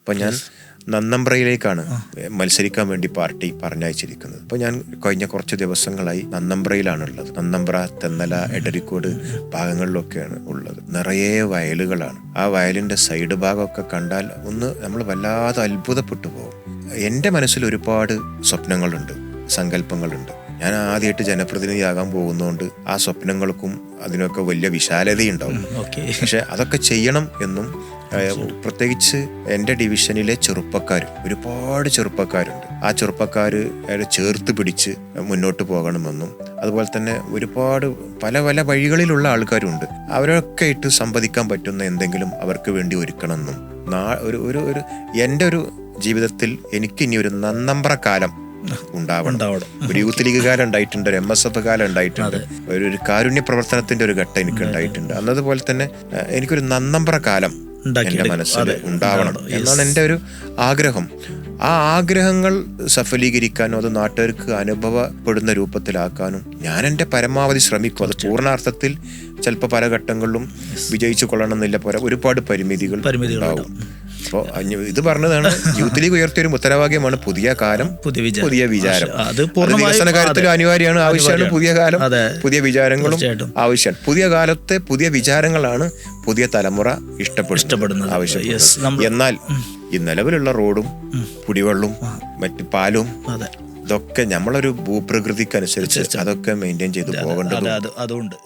അപ്പോൾ ഞാൻ നന്നമ്പ്രയിലേക്കാണ് മത്സരിക്കാൻ വേണ്ടി പാർട്ടി പറഞ്ഞയച്ചിരിക്കുന്നത്. അപ്പോൾ ഞാൻ കഴിഞ്ഞ കുറച്ച് ദിവസങ്ങളായി നന്നമ്പ്രയിലാണുള്ളത്. നന്നമ്പ്ര, തെന്നല, എടരിക്കോട് ഭാഗങ്ങളിലൊക്കെയാണ് ഉള്ളത്. നിറയെ വയലുകളാണ്. ആ വയലിൻ്റെ സൈഡ് ഭാഗമൊക്കെ കണ്ടാൽ നമ്മൾ വല്ലാതെ അത്ഭുതപ്പെട്ടു പോകും. എൻ്റെ മനസ്സിൽ ഒരുപാട് സ്വപ്നങ്ങളുണ്ട്, സങ്കല്പങ്ങളുണ്ട്. ഞാൻ ആദ്യമായിട്ട് ജനപ്രതിനിധിയാകാൻ പോകുന്നതുകൊണ്ട് ആ സ്വപ്നങ്ങൾക്കും അതിനൊക്കെ വലിയ വിശാലതയുണ്ടാവും. പക്ഷെ അതൊക്കെ ചെയ്യണം എന്നും പ്രത്യേകിച്ച് എൻ്റെ ഡിവിഷനിലെ ഒരുപാട് ചെറുപ്പക്കാരുണ്ട്. ആ ചെറുപ്പക്കാർ ചേർത്ത് പിടിച്ച് മുന്നോട്ട് പോകണമെന്നും അതുപോലെ തന്നെ ഒരുപാട് പല പല വഴികളിലുള്ള ആൾക്കാരുണ്ട്. അവരൊക്കെ ആയിട്ട് സംവദിക്കാൻ പറ്റുന്ന എന്തെങ്കിലും അവർക്ക് വേണ്ടി ഒരുക്കണമെന്നും ഒരു എൻ്റെ ഒരു ജീവിതത്തിൽ എനിക്കിനി ഒരു നന്നമ്പ്ര കാലം ഉണ്ടാവണം. ഒരു യൂത്ത് ലീഗ് കാലം ഉണ്ടായിട്ടുണ്ട്, ഒരു MSF കാലം ഉണ്ടായിട്ടുണ്ട്, ഒരു കാരുണ്യ പ്രവർത്തനത്തിന്റെ ഒരു ഘട്ടം എനിക്ക് ഉണ്ടായിട്ടുണ്ട്. അന്നതുപോലെ തന്നെ എനിക്കൊരു നന്നമ്പ്ര കാലം എൻ്റെ മനസ്സിൽ ഉണ്ടാവണം എന്നാണ് എൻ്റെ ഒരു ആഗ്രഹം. ആ ആഗ്രഹങ്ങൾ സഫലീകരിക്കാനും അത് നാട്ടുകാർക്ക് അനുഭവപ്പെടുന്ന രൂപത്തിലാക്കാനും ഞാൻ എൻ്റെ പരമാവധി ശ്രമിക്കും. അത് പൂർണ്ണാർത്ഥത്തിൽ ചിലപ്പോൾ പല ഘട്ടങ്ങളിലും വിജയിച്ചു കൊള്ളണമെന്നില്ല, ഒരുപാട് പരിമിതികൾ ഉണ്ടാവും. അപ്പോൾ ഇത് പറഞ്ഞതാണ് യൂത്ത് ലീഗ് ഉയർത്തിയൊരു മുദ്രാവാക്യമാണ് പുതിയ കാലം പുതിയ വിചാരം. അത് വികസന കാര്യത്തിലും അനിവാര്യമാണ്, ആവശ്യമാണ്. പുതിയ കാലം പുതിയ വിചാരങ്ങളും ആവശ്യമാണ്. പുതിയ കാലത്തെ പുതിയ വിചാരങ്ങളാണ് പുതിയ തലമുറ ഇഷ്ടപ്പെടുന്നത്, ആവശ്യപ്പെടുന്നത്. എന്നാൽ ഈ നിലവിലുള്ള റോഡും കുടിവെള്ളവും മറ്റ് പാലും ഇതൊക്കെ നമ്മളൊരു ഭൂപ്രകൃതിക്കനുസരിച്ച് അതൊക്കെ മെയിൻറ്റെയിൻ ചെയ്ത് പോകേണ്ടതുണ്ട്.